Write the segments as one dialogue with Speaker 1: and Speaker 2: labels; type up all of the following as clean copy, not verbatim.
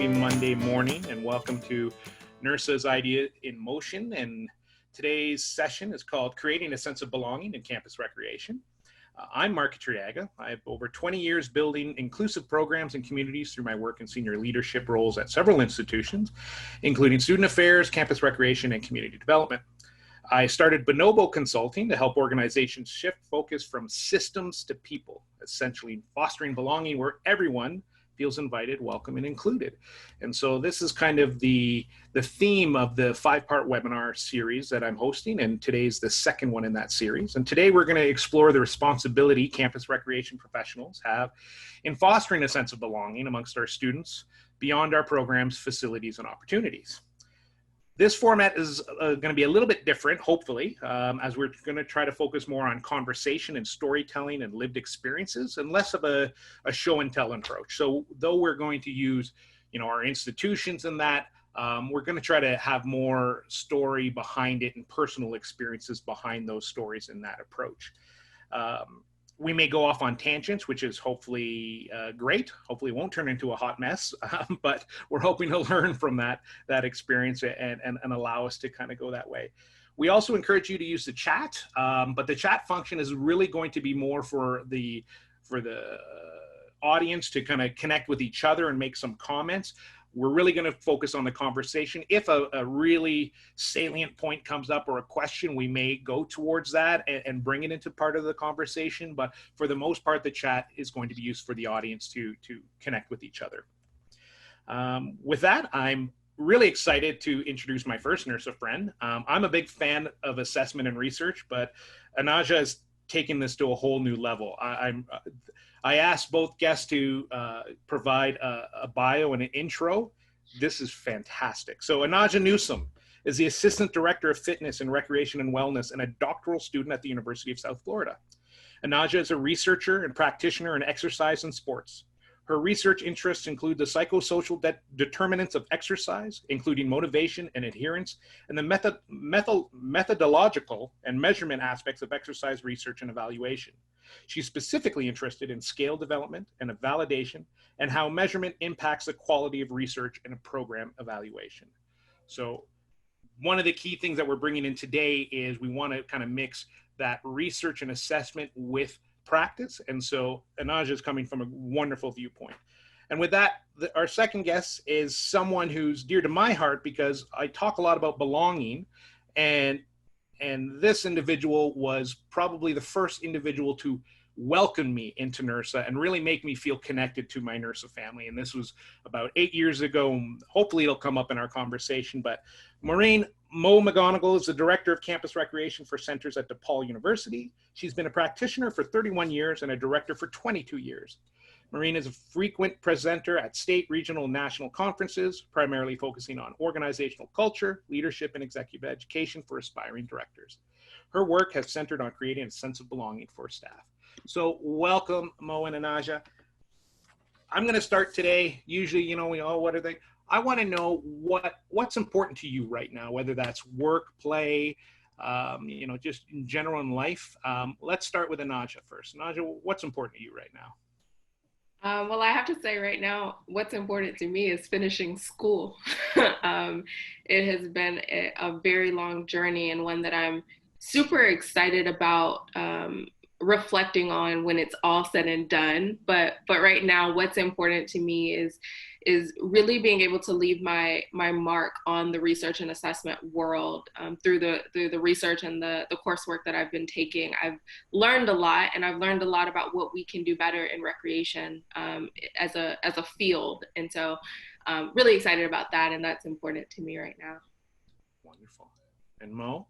Speaker 1: happy Monday morning and welcome to NIRSA's Idea in Motion. And today's session is called Creating a Sense of Belonging in Campus Recreation. I'm Marc Iturriaga. I have over 20 years building inclusive programs and communities through my work in senior leadership roles at several institutions, including student affairs, campus recreation, and community development. I started Bonobo Consulting to help organizations shift focus from systems to people, essentially fostering belonging where everyone feels invited, welcome, and included. And so this is kind of the theme of the 5-part webinar series that I'm hosting, and today's the second one in that series. And today we're going to explore the responsibility campus recreation professionals have in fostering a sense of belonging amongst our students beyond our programs, facilities, and opportunities. This format is going to be a little bit different, hopefully, as we're going to try to focus more on conversation and storytelling and lived experiences and less of a show and tell approach. So though we're going to use, our institutions in that, we're going to try to have more story behind it and personal experiences behind those stories in that approach. We may go off on tangents, which is hopefully great. Hopefully it won't turn into a hot mess, but we're hoping to learn from that experience and allow us to kind of go that way. We also encourage you to use the chat, but the chat function is really going to be more for the audience to kind of connect with each other and make some comments. We're really going to focus on the conversation. If a really salient point comes up or a question, we may go towards that and bring it into part of the conversation. But for the most part, the chat is going to be used for the audience to connect with each other. With that, I'm really excited to introduce my first NIRSA friend. I'm a big fan of assessment and research, but A'Naja is taking this to a whole new level. I asked both guests to provide a bio and an intro. This is fantastic. So A'Naja Newsome is the Assistant Director of Fitness and Recreation and Wellness and a doctoral student at the University of South Florida. A'Naja is a researcher and practitioner in exercise and sports. Her research interests include the psychosocial determinants of exercise, including motivation and adherence, and the methodological and measurement aspects of exercise research and evaluation. She's specifically interested in scale development and validation and how measurement impacts the quality of research and a program evaluation. So one of the key things that we're bringing in today is we want to kind of mix that research and assessment with practice. And so A'Naja is coming from a wonderful viewpoint. And with that, our second guest is someone who's dear to my heart because I talk a lot about belonging, and this individual was probably the first individual to welcome me into NIRSA and really make me feel connected to my NIRSA family. And this was about 8 years ago. Hopefully it'll come up in our conversation, but Maureen Moe McGonagle is the Director of Campus Recreation for Centers at DePaul University. She's been a practitioner for 31 years and a director for 22 years. Maureen is a frequent presenter at state, regional, and national conferences, primarily focusing on organizational culture, leadership, and executive education for aspiring directors. Her work has centered on creating a sense of belonging for staff. So welcome, Mo and A'Naja. I'm going to start today. Usually, what are they? I want to know what's important to you right now, whether that's work, play, just in general in life. Let's start with A'Naja first. A'Naja, what's important to you right now?
Speaker 2: Well, I have to say right now, what's important to me is finishing school. It has been a very long journey and one that I'm super excited about reflecting on when it's all said and done. But right now, what's important to me is really being able to leave my mark on the research and assessment world through the research and the coursework that I've been taking. I've learned a lot, and I've learned a lot about what we can do better in recreation as a field. And so really excited about that, and that's important to me right now.
Speaker 1: Wonderful. And Mo?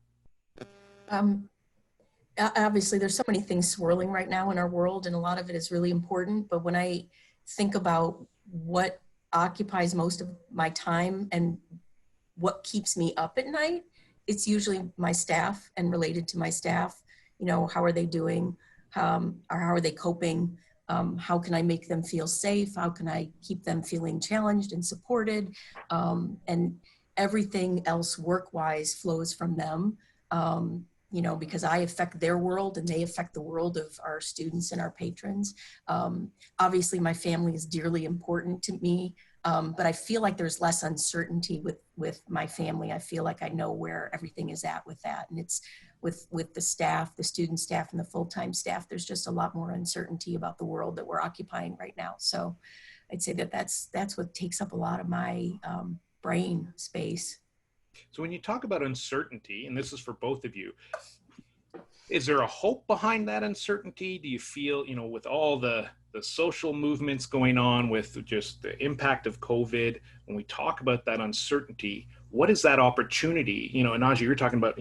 Speaker 3: Obviously, there's so many things swirling right now in our world, and a lot of it is really important. But when I think about what occupies most of my time and what keeps me up at night, it's usually my staff and related to my staff. How are they doing? Or how are they coping? How can I make them feel safe? How can I keep them feeling challenged and supported? And everything else work-wise flows from them. Because I affect their world and they affect the world of our students and our patrons. Obviously, my family is dearly important to me. But I feel like there's less uncertainty with my family. I feel like I know where everything is at with that. And it's with the staff, the student staff and the full-time staff, there's just a lot more uncertainty about the world that we're occupying right now. So I'd say that's what takes up a lot of my brain space.
Speaker 1: So when you talk about uncertainty, and this is for both of you, is there a hope behind that uncertainty? Do you feel, with all the social movements going on, with just the impact of COVID, when we talk about that uncertainty, what is that opportunity? A'Naja, you're talking about,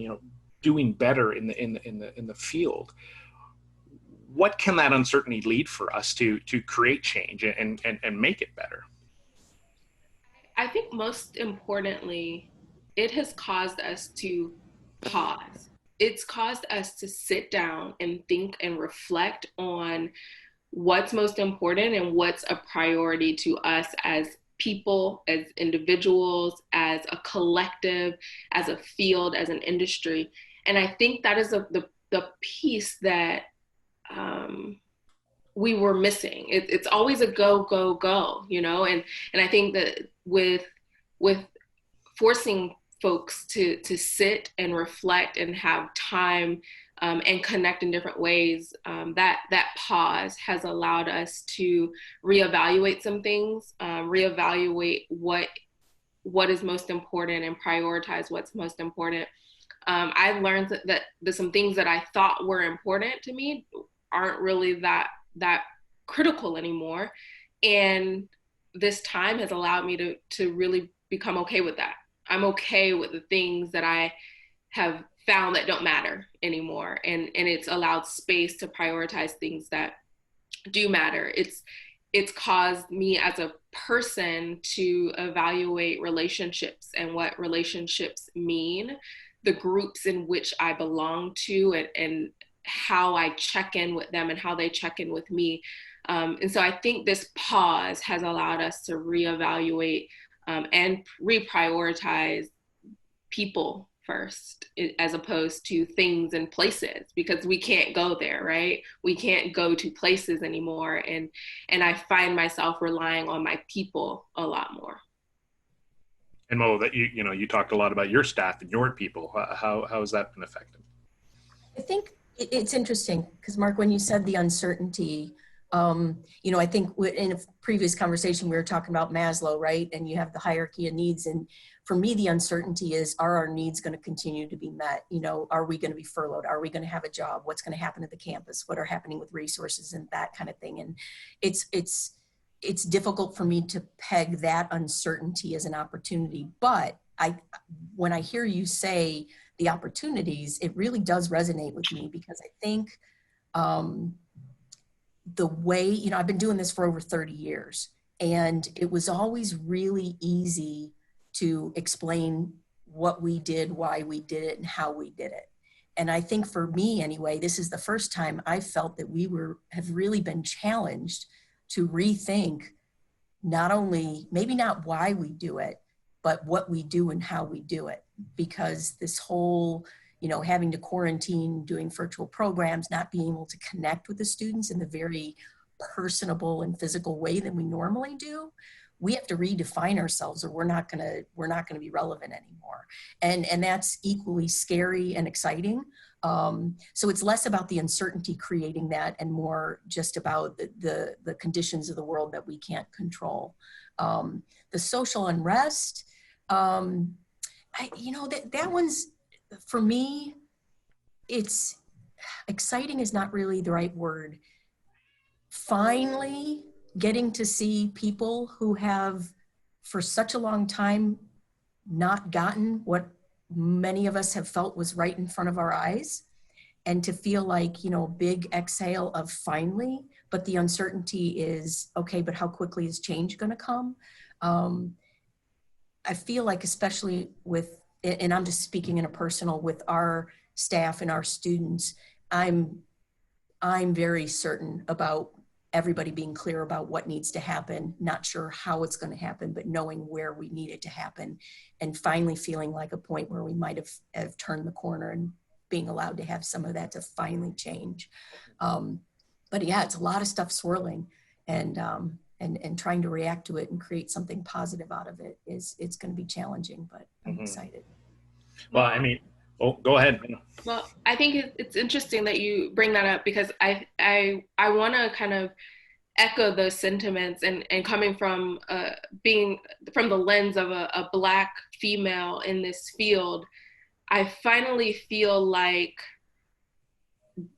Speaker 1: doing better in the field. What can that uncertainty lead for us to create change and make it better?
Speaker 2: I think most importantly, it has caused us to pause. It's caused us to sit down and think and reflect on what's most important and what's a priority to us as people, as individuals, as a collective, as a field, as an industry. And I think that is the piece that we were missing. It's always a go, go, go, and I think that with forcing folks to sit and reflect and have time and connect in different ways, that pause has allowed us to reevaluate some things, reevaluate what is most important and prioritize what's most important. I learned that there's some things that I thought were important to me aren't really that critical anymore. And this time has allowed me to really become okay with that. I'm okay with the things that I have found that don't matter anymore. And it's allowed space to prioritize things that do matter. It's caused me as a person to evaluate relationships and what relationships mean, the groups in which I belong to, and how I check in with them and how they check in with me. And so I think this pause has allowed us to reevaluate and reprioritize people first, as opposed to things and places, because we can't go there, right? We can't go to places anymore. And I find myself relying on my people a lot more.
Speaker 1: And Mo, that you talked a lot about your staff and your people. How has that been effective?
Speaker 3: I think it's interesting because, Mark, when you said the uncertainty, I think in a previous conversation we were talking about Maslow, right? And you have the hierarchy of needs. And for me, the uncertainty is, are our needs going to continue to be met? Are we going to be furloughed? Are we going to have a job? What's going to happen at the campus? What are happening with resources and that kind of thing? And it's difficult for me to peg that uncertainty as an opportunity. But when I hear you say the opportunities, it really does resonate with me, because I think the way, I've been doing this for over 30 years, and it was always really easy to explain what we did, why we did it, and how we did it. And I think for me anyway, this is the first time I felt that we have really been challenged to rethink not only, maybe not why we do it, but what we do and how we do it. Because this whole, having to quarantine, doing virtual programs, not being able to connect with the students in the very personable and physical way that we normally do, we have to redefine ourselves, or we're not gonna be relevant anymore. And that's equally scary and exciting. So it's less about the uncertainty creating that and more just about the conditions of the world that we can't control. The social unrest, that one's, for me, it's exciting is not really the right word. Finally getting to see people who have for such a long time not gotten what many of us have felt was right in front of our eyes, and to feel like, big exhale of finally, but the uncertainty is, okay, but how quickly is change going to come? I feel like, especially with, and I'm just speaking in a personal, with our staff and our students, I'm very certain about everybody being clear about what needs to happen, not sure how it's going to happen, but knowing where we need it to happen, and finally feeling like a point where we might have turned the corner and being allowed to have some of that to finally change. But yeah, it's a lot of stuff swirling, and and trying to react to it and create something positive out of it it's going to be challenging, but I'm excited.
Speaker 1: Well, I mean, go ahead.
Speaker 2: Well, I think it's interesting that you bring that up, because I want to kind of echo those sentiments, and coming from being from the lens of a Black female in this field, I finally feel like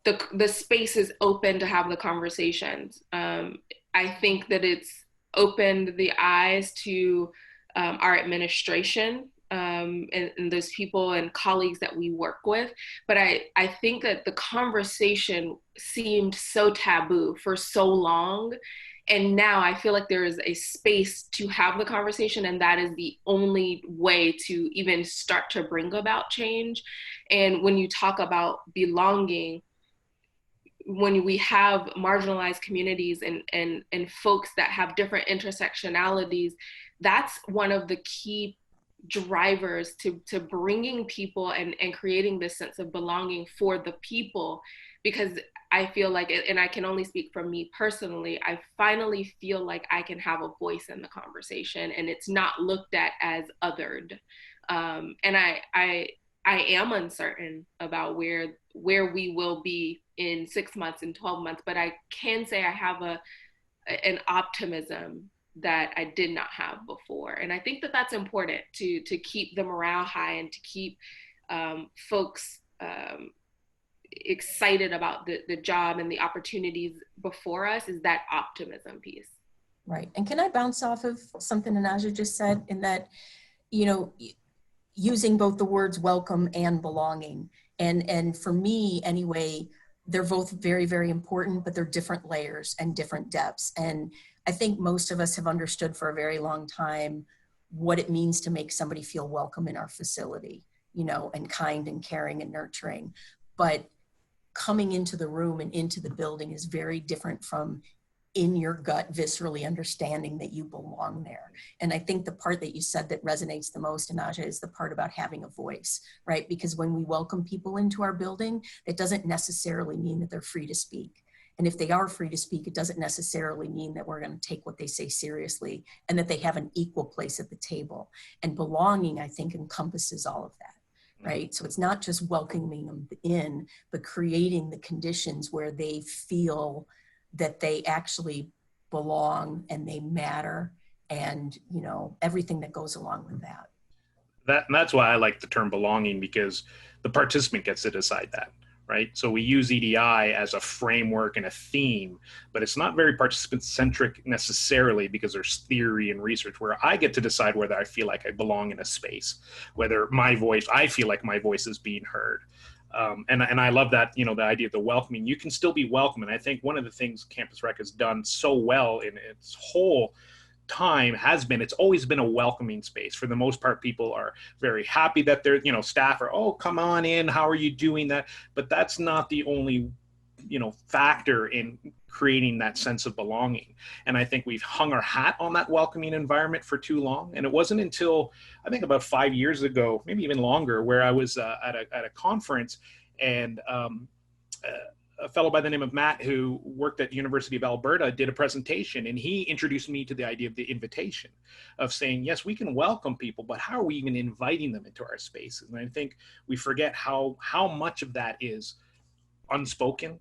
Speaker 2: the space is open to have the conversations. I think that it's opened the eyes to our administration, and those people and colleagues that we work with. But I think that the conversation seemed so taboo for so long. And now I feel like there is a space to have the conversation, and that is the only way to even start to bring about change. And when you talk about belonging, when we have marginalized communities and folks that have different intersectionalities, that's one of the key drivers to bringing people and creating this sense of belonging for the people. Because I feel like, and I can only speak from me personally, I finally feel like I can have a voice in the conversation, and it's not looked at as othered. And I am uncertain about where we will be in 6 months and 12 months, but I can say I have an optimism that I did not have before. And I think that that's important to keep the morale high and to keep folks excited about the job and the opportunities before us, is that optimism piece.
Speaker 3: Right. And can I bounce off of something A'Naja just said, in that, you know, using both the words welcome and belonging. And for me anyway, they're both very, very important, but they're different layers and different depths. And I think most of us have understood for a very long time what it means to make somebody feel welcome in our facility, you know, and kind and caring and nurturing. But coming into the room and into the building is very different from in your gut viscerally understanding that you belong there. And I think the part that you said that resonates the most, A'Naja, is the part about having a voice, right? Because when we welcome people into our building, it doesn't necessarily mean that they're free to speak. And if they are free to speak, it doesn't necessarily mean that we're going to take what they say seriously and that they have an equal place at the table. And belonging, I think, encompasses all of that, right? So it's not just welcoming them in, but creating the conditions where they feel that they actually belong and they matter, and, you know, everything that goes along with that.
Speaker 1: That's why I like the term belonging, because the participant gets to decide that, right? So we use EDI as a framework and a theme, but it's not very participant-centric necessarily, because there's theory and research where I get to decide whether I feel like I belong in a space, whether I feel like my voice is being heard. And I love that, you know, the idea of the welcoming. You can still be welcome. And I think one of the things Campus Rec has done so well in its whole time it's always been a welcoming space. For the most part, people are very happy that they're, you know, staff are, oh, come on in, how are you doing that? But that's not the only, you know, factor in creating that sense of belonging. And I think we've hung our hat on that welcoming environment for too long. And it wasn't until I think about 5 years ago, maybe even longer, where I was at a conference, and a fellow by the name of Matt, who worked at the University of Alberta, did a presentation, and he introduced me to the idea of the invitation, of saying, yes, we can welcome people, but how are we even inviting them into our spaces? And I think we forget how much of that is unspoken.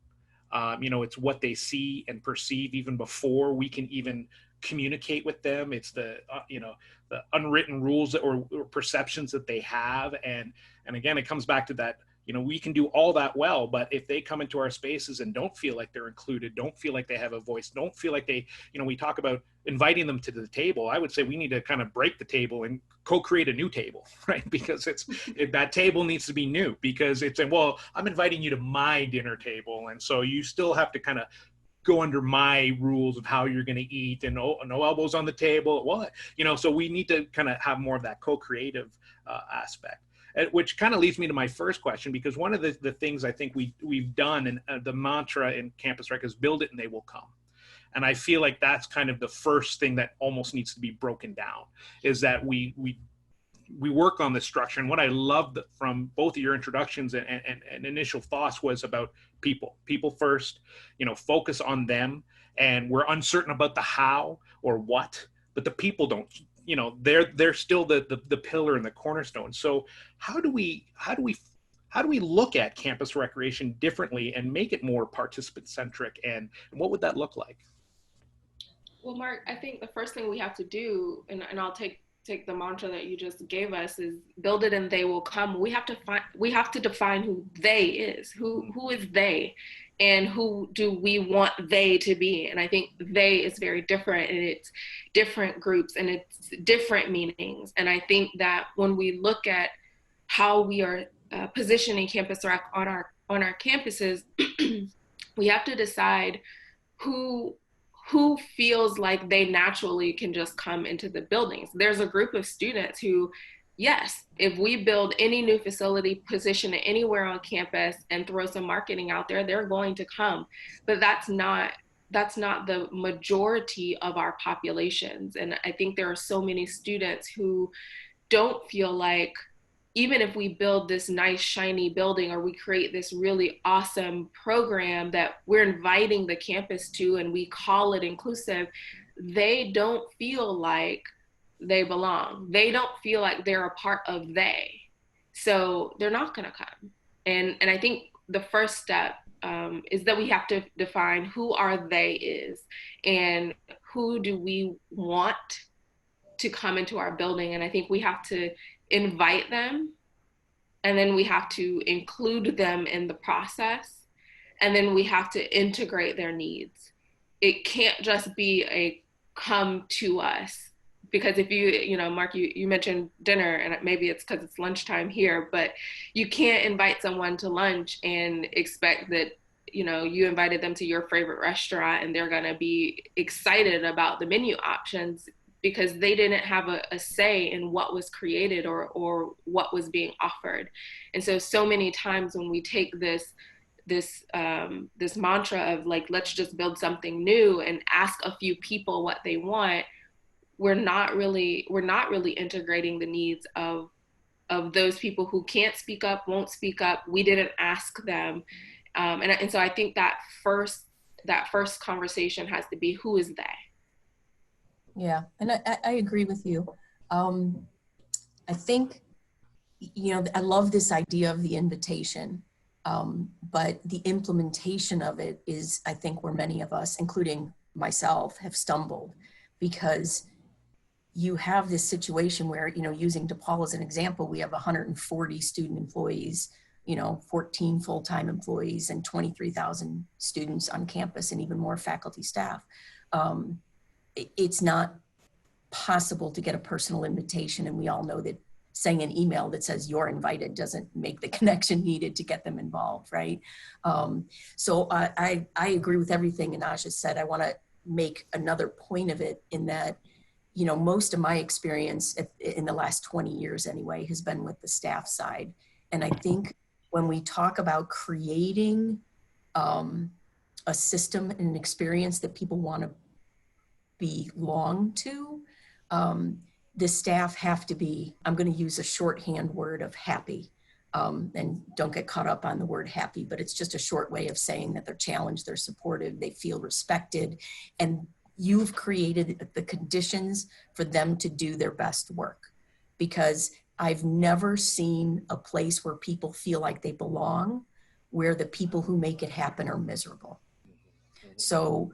Speaker 1: You know, it's what they see and perceive even before we can even communicate with them. It's the, you know, the unwritten rules or perceptions that they have. And again, it comes back to that, you know, we can do all that well, but if they come into our spaces and don't feel like they're included, don't feel like they have a voice, don't feel like they, you know, we talk about inviting them to the table. I would say we need to kind of break the table and co-create a new table, right? Because that table needs to be new, because it's, well, I'm inviting you to my dinner table. And so you still have to kind of go under my rules of how you're going to eat, and no elbows on the table. Well, you know, so we need to kind of have more of that co-creative aspect. Which kind of leads me to my first question, because one of the things I think we've done, and the mantra in Campus Rec is build it and they will come. And I feel like that's kind of the first thing that almost needs to be broken down, is that we we work on the structure. And what I loved from both of your introductions and initial thoughts was about people first, focus on them. And we're uncertain about the how or what, but the people don't, they're still the pillar and the cornerstone. So how do we look at campus recreation differently and make it more participant centric? And what would that look like?
Speaker 2: Well, Mark, I think the first thing we have to do, and I'll take the mantra that you just gave us, is build it and they will come. We have to define who they is. Who is they, and who do we want they to be? And I think they is very different, and it's different groups and it's different meanings. And I think that when we look at how we are positioning campus rec on our campuses, we have to decide who feels like they naturally can just come into the buildings. There's a group of students who, yes, if we build any new facility, position it anywhere on campus and throw some marketing out there, they're going to come. But that's not the majority of our populations. And I think there are so many students who don't feel like, even if we build this nice shiny building or we create this really awesome program that we're inviting the campus to and we call it inclusive, they don't feel like they belong. They don't feel like they're a part of they. So they're not gonna come. And I think the first step is that we have to define who our they is and who do we want to come into our building. And I think we have to invite them, and then we have to include them in the process, and then we have to integrate their needs. It can't just be a come to us, because if Mark, you mentioned dinner, and maybe it's because it's lunchtime here, but you can't invite someone to lunch and expect that you invited them to your favorite restaurant and they're gonna be excited about the menu options, because they didn't have a say in what was created or what was being offered. And so many times when we take this mantra of like, let's just build something new and ask a few people what they want, we're not really integrating the needs of those people who can't speak up, won't speak up. We didn't ask them. And so I think that first conversation has to be, who is they?
Speaker 3: Yeah, and I agree with you. I think, I love this idea of the invitation, but the implementation of it is, I think, where many of us, including myself, have stumbled, because you have this situation where, using DePaul as an example, we have 140 student employees, 14 full-time employees and 23,000 students on campus, and even more faculty staff. It's not possible to get a personal invitation. And we all know that saying an email that says you're invited doesn't make the connection needed to get them involved, right? So I agree with everything A'Naja said. I want to make another point of it, in that, most of my experience in the last 20 years anyway has been with the staff side. And I think when we talk about creating a system and an experience that people want to belong to, the staff have to be, I'm going to use a shorthand word of happy, and don't get caught up on the word happy, but it's just a short way of saying that they're challenged, they're supported, they feel respected, and you've created the conditions for them to do their best work. Because I've never seen a place where people feel like they belong, where the people who make it happen are miserable. So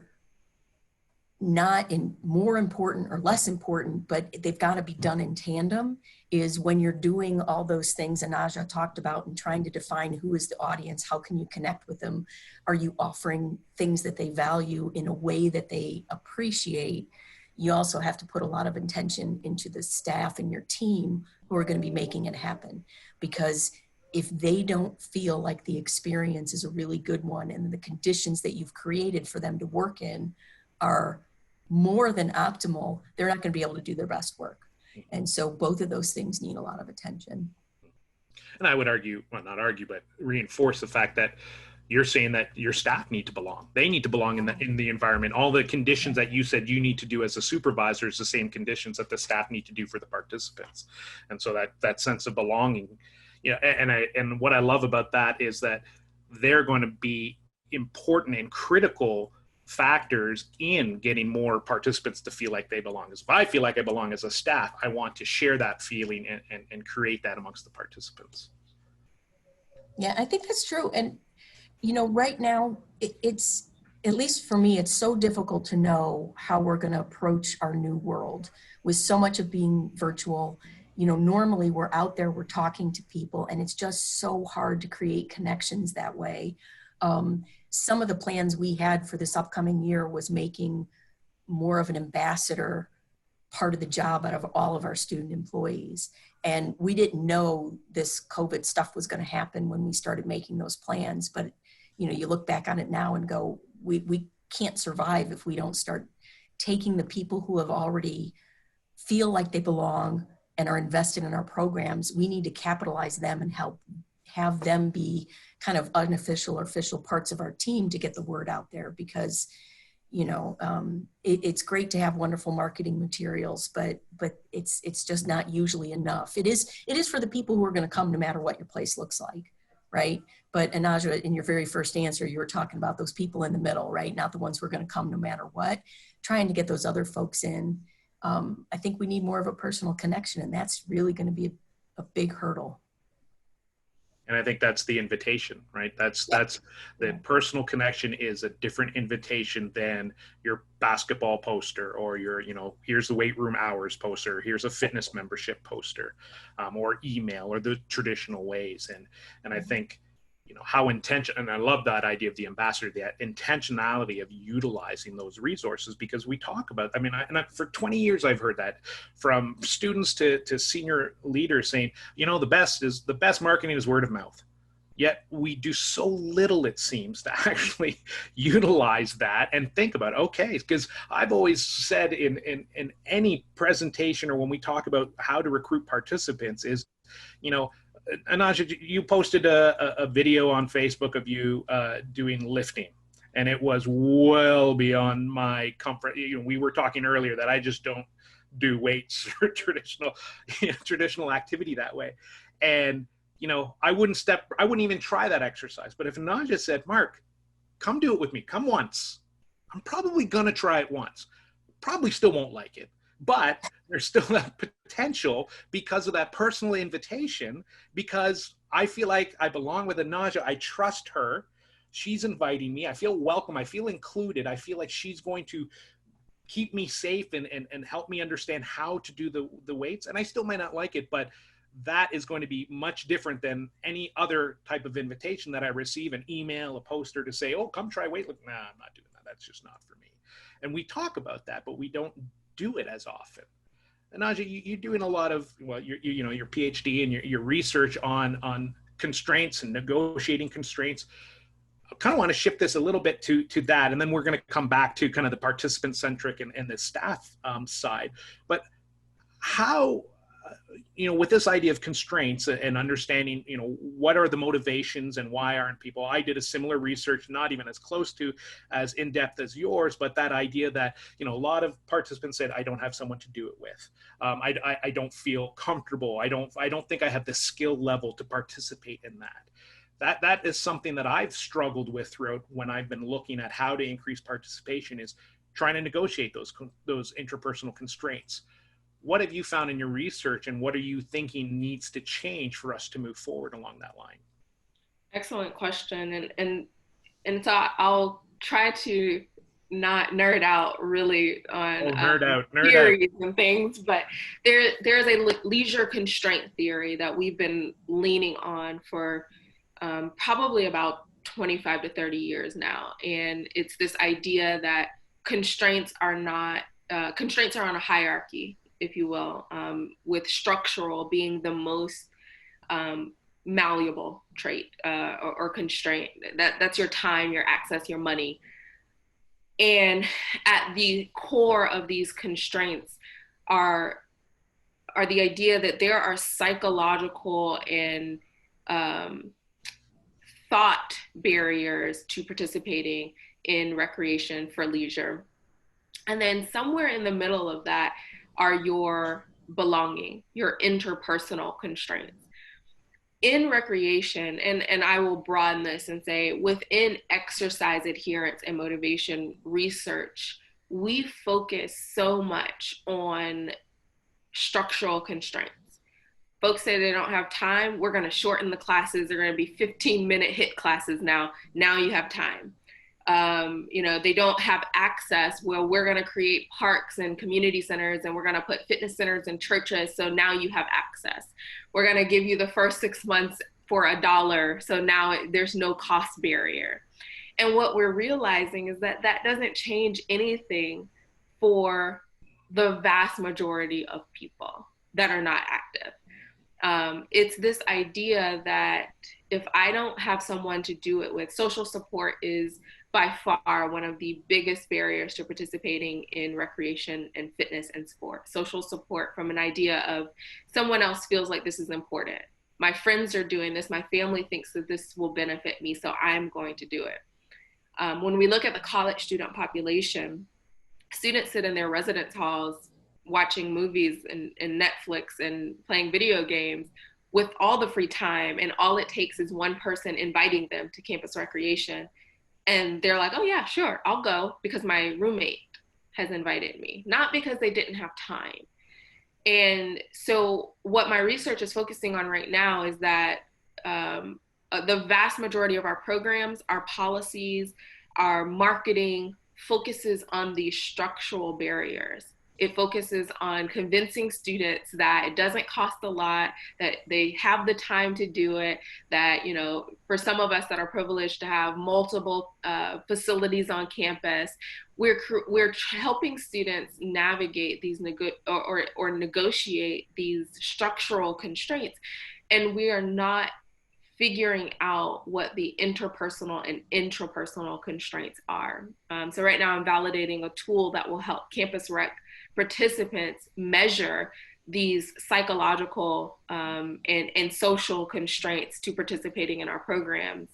Speaker 3: not in more important or less important, but they've got to be done in tandem, is when you're doing all those things A'Naja talked about and trying to define who is the audience, how can you connect with them? Are you offering things that they value in a way that they appreciate? You also have to put a lot of intention into the staff and your team who are going to be making it happen. Because if they don't feel like the experience is a really good one, and the conditions that you've created for them to work in are more than optimal, they're not going to be able to do their best work. And so both of those things need a lot of attention.
Speaker 1: And I would argue, well, not argue, but reinforce the fact that You're saying that your staff need to belong. They need to belong in the environment. All the conditions that you said you need to do as a supervisor is the same conditions that the staff need to do for the participants. And so that sense of belonging, and what I love about that is that they're going to be important and critical factors in getting more participants to feel like they belong. If I feel like I belong as a staff, I want to share that feeling and create that amongst the participants.
Speaker 3: Yeah, I think that's true. And right now, it's, at least for me, it's so difficult to know how we're going to approach our new world with so much of being virtual. Normally we're out there, we're talking to people, and it's just so hard to create connections that way. Some of the plans we had for this upcoming year was making more of an ambassador part of the job out of all of our student employees. And we didn't know this COVID stuff was going to happen when we started making those plans. But, you look back on it now and go, we can't survive if we don't start taking the people who have already feel like they belong and are invested in our programs. We need to capitalize them and have them be kind of unofficial or official parts of our team to get the word out there, because it's great to have wonderful marketing materials, but it's just not usually enough. It is for the people who are going to come no matter what your place looks like, right? But A'Naja, in your very first answer, you were talking about those people in the middle, right? Not the ones who are going to come no matter what. Trying to get those other folks in. I think we need more of a personal connection, and that's really going to be a big hurdle.
Speaker 1: And I think that's the invitation, right? That's the personal connection is a different invitation than your basketball poster or your, here's the weight room hours poster, here's a fitness membership poster, or email, or the traditional ways. And I think, how intentional, and I love that idea of the ambassador, that intentionality of utilizing those resources, because we talk about, for 20 years, I've heard that from students to senior leaders saying, the best marketing is word of mouth. Yet we do so little, it seems, to actually utilize that and think about, okay, because I've always said in any presentation or when we talk about how to recruit participants is, A'Naja, you posted a video on Facebook of you doing lifting, and it was well beyond my comfort. We were talking earlier that I just don't do weights or traditional activity that way. And, I wouldn't even try that exercise. But if A'Naja said, Mark, come do it with me, come once, I'm probably going to try it once. Probably still won't like it. But there's still that potential because of that personal invitation, because I feel like I belong with A'Naja. I trust her. She's inviting me. I feel welcome. I feel included. I feel like she's going to keep me safe and help me understand how to do the weights. And I still might not like it, but that is going to be much different than any other type of invitation that I receive, an email, a poster to say, oh, come try weightlifting. Nah, I'm not doing that. That's just not for me. And we talk about that, but we don't do it as often. A'Naja, you're doing a lot of, your PhD and your research on constraints and negotiating constraints. I kind of want to shift this a little bit to that, and then we're going to come back to kind of the participant-centric and the staff side. But how, with this idea of constraints and understanding, what are the motivations and why aren't people? I did a similar research, not even as close to as in-depth as yours, but that idea that, a lot of participants said, I don't have someone to do it with. I don't feel comfortable. I don't think I have the skill level to participate in that. That is something that I've struggled with throughout when I've been looking at how to increase participation, is trying to negotiate those interpersonal constraints. What have you found in your research, and what are you thinking needs to change for us to move forward along that line?
Speaker 2: Excellent question. And so I'll try to not nerd out really on theories and things, but there's a leisure constraint theory that we've been leaning on for probably about 25 to 30 years now. And it's this idea that constraints are on a hierarchy, if you will, with structural being the most malleable trait or constraint. That's your time, your access, your money. And at the core of these constraints are the idea that there are psychological and thought barriers to participating in recreation for leisure. And then somewhere in the middle of that are your belonging, your interpersonal constraints. In recreation, and I will broaden this and say within exercise adherence and motivation research, we focus so much on structural constraints. Folks say they don't have time, we're going to shorten the classes. They're going to be 15-minute HIIT classes now. Now you have time. They don't have access. Well, we're going to create parks and community centers, and we're going to put fitness centers and churches. So now you have access. We're going to give you the first 6 months for $1. So now there's no cost barrier. And what we're realizing is that that doesn't change anything for the vast majority of people that are not active. It's this idea that if I don't have someone to do it with, social support is by far one of the biggest barriers to participating in recreation and fitness and sport. Social support from an idea of someone else feels like this is important. My friends are doing this. My family thinks that this will benefit me, so I'm going to do it. When we look at the college student population, students sit in their residence halls watching movies and Netflix and playing video games with all the free time, and all it takes is one person inviting them to campus recreation. And they're like, oh yeah, sure, I'll go because my roommate has invited me, not because they didn't have time. And so what my research is focusing on right now is that the vast majority of our programs, our policies, our marketing focuses on these structural barriers. It focuses on convincing students that it doesn't cost a lot, that they have the time to do it, that, for some of us that are privileged to have multiple facilities on campus, we're helping students navigate these or negotiate these structural constraints. And we are not figuring out what the interpersonal and intrapersonal constraints are. So right now I'm validating a tool that will help campus rec participants measure these psychological and social constraints to participating in our programs.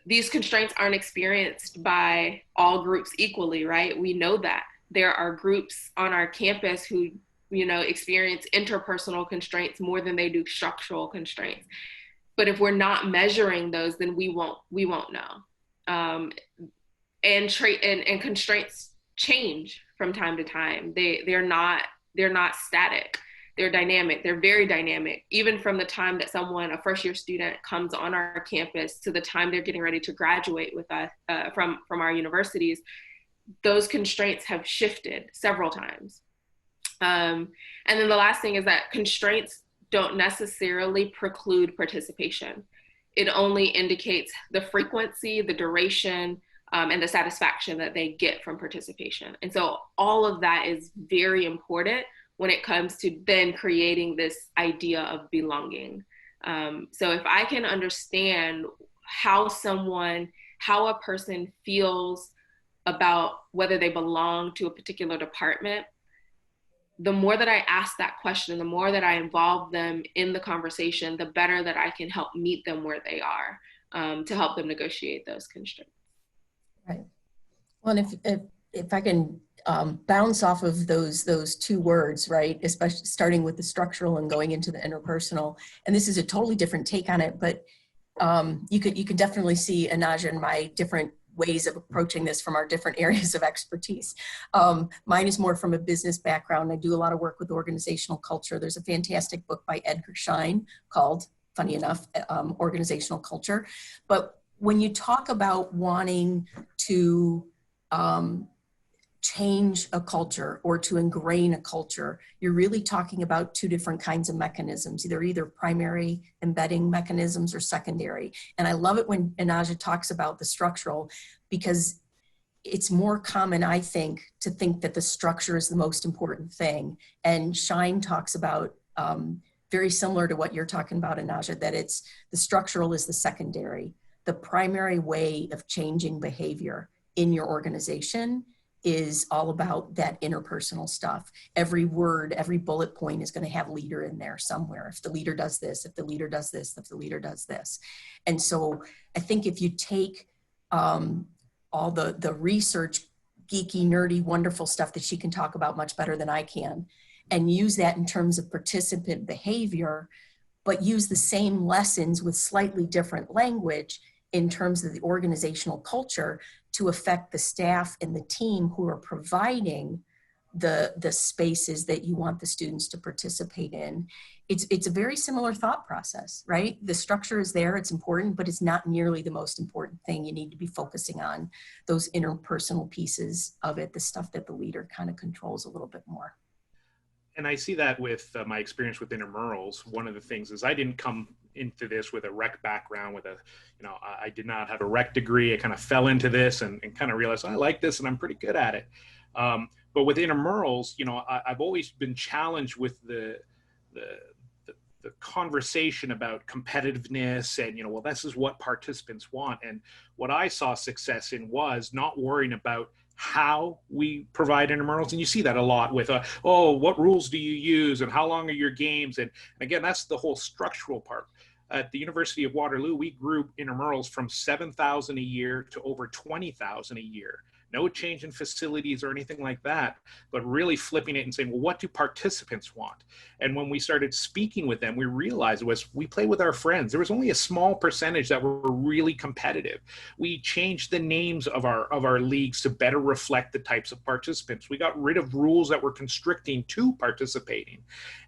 Speaker 2: These constraints aren't experienced by all groups equally, right? We know that. There are groups on our campus who experience interpersonal constraints more than they do structural constraints. But if we're not measuring those, then we won't know. And constraints change from time to time. They're not static. They're dynamic. They're very dynamic. Even from the time that a first year student comes on our campus to the time they're getting ready to graduate with us from our universities, those constraints have shifted several times. And then the last thing is that constraints don't necessarily preclude participation. It only indicates the frequency, the duration, and the satisfaction that they get from participation. And so all of that is very important when it comes to then creating this idea of belonging. So if I can understand how a person feels about whether they belong to a particular department, the more that I ask that question, the more that I involve them in the conversation, the better that I can help meet them where they are, to help them negotiate those constraints.
Speaker 3: Right. Well, and if I can bounce off of those two words, right, especially starting with the structural and going into the interpersonal, and this is a totally different take on it, but you can definitely see A'Naja and my different ways of approaching this from our different areas of expertise. Mine is more from a business background. I do a lot of work with organizational culture. There's a fantastic book by Edgar Schein called, funny enough, Organizational Culture. But when you talk about wanting to change a culture or to ingrain a culture, you're really talking about two different kinds of mechanisms, either primary embedding mechanisms or secondary. And I love it when A'Naja talks about the structural, because it's more common, I think, to think that the structure is the most important thing. And Schein talks about, very similar to what you're talking about, A'Naja, that it's the structural is the secondary. The primary way of changing behavior in your organization is all about that interpersonal stuff. Every word, every bullet point is going to have leader in there somewhere. If the leader does this, if the leader does this, if the leader does this. And so I think if you take all the research, geeky, nerdy, wonderful stuff that she can talk about much better than I can, and use that in terms of participant behavior, but use the same lessons with slightly different language in terms of the organizational culture to affect the staff and the team who are providing the spaces that you want the students to participate in. It's a very similar thought process, right? The structure is there, it's important, but it's not nearly the most important thing. You need to be focusing on those interpersonal pieces of it, the stuff that the leader kind of controls a little bit more.
Speaker 1: And I see that with my experience with intramurals. One of the things is I didn't come into this with a rec background, I did not have a rec degree. I kind of fell into this and kind of realized I like this and I'm pretty good at it. But with intramurals, I've always been challenged with the conversation about competitiveness and, well, this is what participants want. And what I saw success in was not worrying about how we provide intramurals. And you see that a lot with, what rules do you use and how long are your games? And again, that's the whole structural part. At the University of Waterloo, we grew intramurals from 7,000 a year to over 20,000 a year. No change in facilities or anything like that, but really flipping it and saying, well, what do participants want? And when we started speaking with them, we realized we play with our friends. There was only a small percentage that were really competitive. We changed the names of our leagues to better reflect the types of participants. We got rid of rules that were constricting to participating.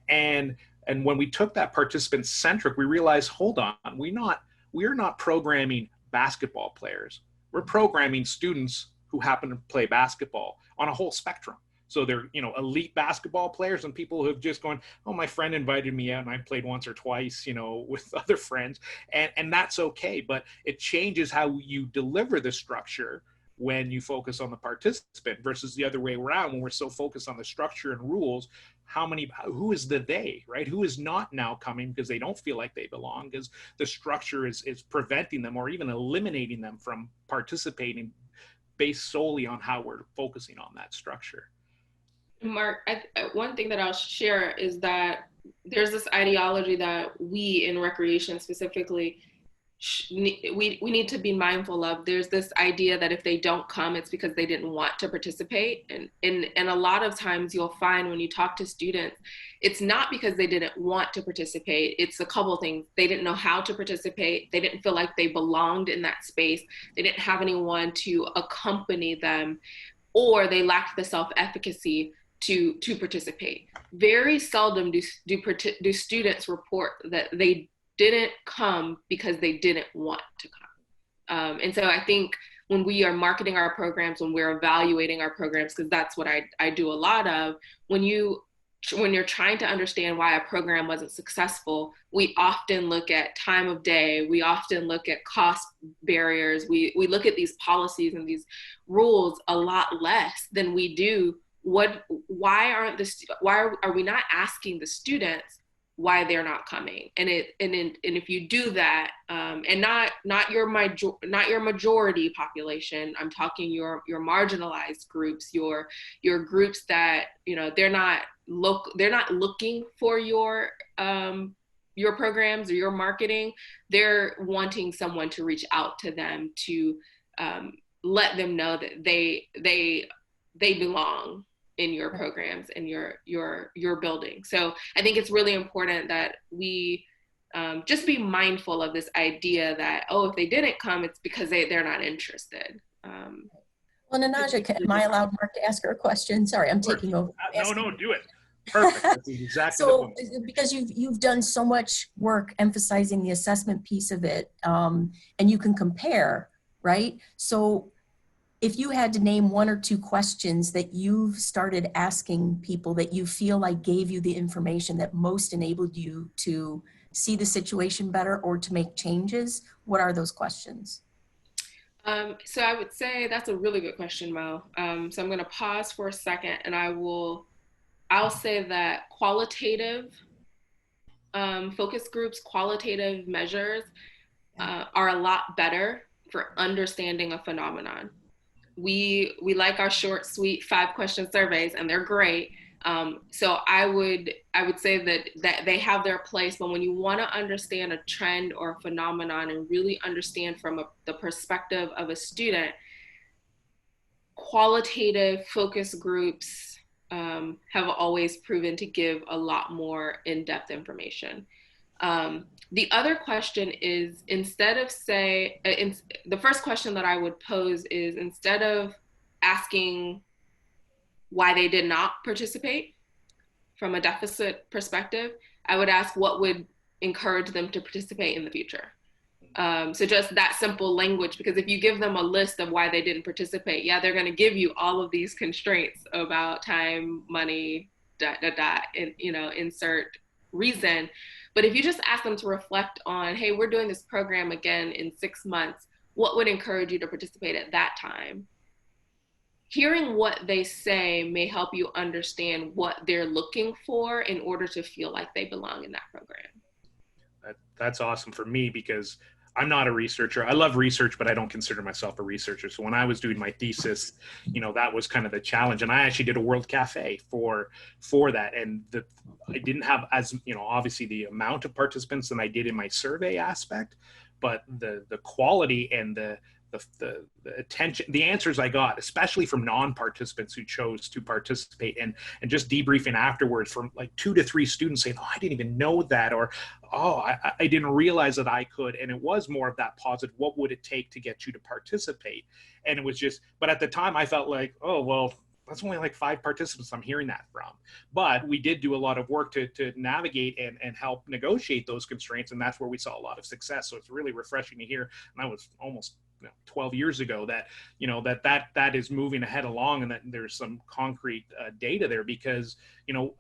Speaker 1: And when we took that participant centric, we realized, hold on, we're not programming basketball players. We're programming students who happen to play basketball on a whole spectrum. So they're, elite basketball players and people who have just gone, oh, my friend invited me out and I played once or twice, with other friends. And that's okay. But it changes how you deliver the structure when you focus on the participant versus the other way around. When we're so focused on the structure and rules, who is the they, right? Who is not now coming because they don't feel like they belong, because the structure is preventing them or even eliminating them from participating based solely on how we're focusing on that structure.
Speaker 2: Mark, one thing that I'll share is that there's this ideology that we in recreation specifically, we need to be mindful of. There's this idea that if they don't come, it's because they didn't want to participate. And a lot of times you'll find when you talk to students, it's not because they didn't want to participate. It's a couple of things. They didn't know how to participate. They didn't feel like they belonged in that space. They didn't have anyone to accompany them, or they lacked the self-efficacy to participate. Very seldom do students report that they didn't come because they didn't want to come. And so I think when we are marketing our programs, when we're evaluating our programs, because that's what I do a lot of, when you're trying to understand why a program wasn't successful, we often look at time of day, we often look at cost barriers, we look at these policies and these rules a lot less than we do why are we not asking the students why they're not coming? And if you do that, and not your majority population, I'm talking your marginalized groups, your groups that they're not looking for your programs or your marketing. They're wanting someone to reach out to them to let them know that they belong in your programs and your building. So I think it's really important that we just be mindful of this idea that, if they didn't come, it's because they're not interested.
Speaker 3: Well, A'Naja, am I allowed Mark to ask her a question? Sorry, I'm taking over.
Speaker 1: No, do it. Perfect. That's exactly
Speaker 3: so, because you've done so much work emphasizing the assessment piece of it, and you can compare, right? So if you had to name one or two questions that you've started asking people that you feel like gave you the information that most enabled you to see the situation better or to make changes, what are those questions?
Speaker 2: So I would say that's a really good question, Mo. So I'm going to pause for a second, and I'll say that qualitative focus groups, qualitative measures are a lot better for understanding a phenomenon. we like our short, sweet 5-question surveys, and they're great. So I would say that they have their place, but when you want to understand a trend or a phenomenon and really understand from the perspective of a student, qualitative focus groups have always proven to give a lot more in-depth information. The other question is, instead of the first question that I would pose is, instead of asking why they did not participate from a deficit perspective, I would ask what would encourage them to participate in the future. So just that simple language, because if you give them a list of why they didn't participate, yeah, they're going to give you all of these constraints about time, money, and, insert reason. But if you just ask them to reflect on, hey, we're doing this program again in 6 months, what would encourage you to participate at that time? Hearing what they say may help you understand what they're looking for in order to feel like they belong in that program.
Speaker 1: That's awesome for me, because I'm not a researcher. I love research, but I don't consider myself a researcher. So when I was doing my thesis, that was kind of the challenge. And I actually did a World Cafe for that. And I didn't have as, obviously the amount of participants than I did in my survey aspect, but the quality and the attention, the answers I got, especially from non-participants who chose to participate, and just debriefing afterwards from like 2 to 3 students saying, oh, I didn't even know that, or, oh, I didn't realize that I could. And it was more of that positive, what would it take to get you to participate? And it was just, but at the time I felt like, oh, well, that's only like 5 participants I'm hearing that from. But we did do a lot of work to navigate and help negotiate those constraints. And that's where we saw a lot of success. So it's really refreshing to hear. And I was almost 12 years ago that, that is moving ahead along, and that there's some concrete data there, because,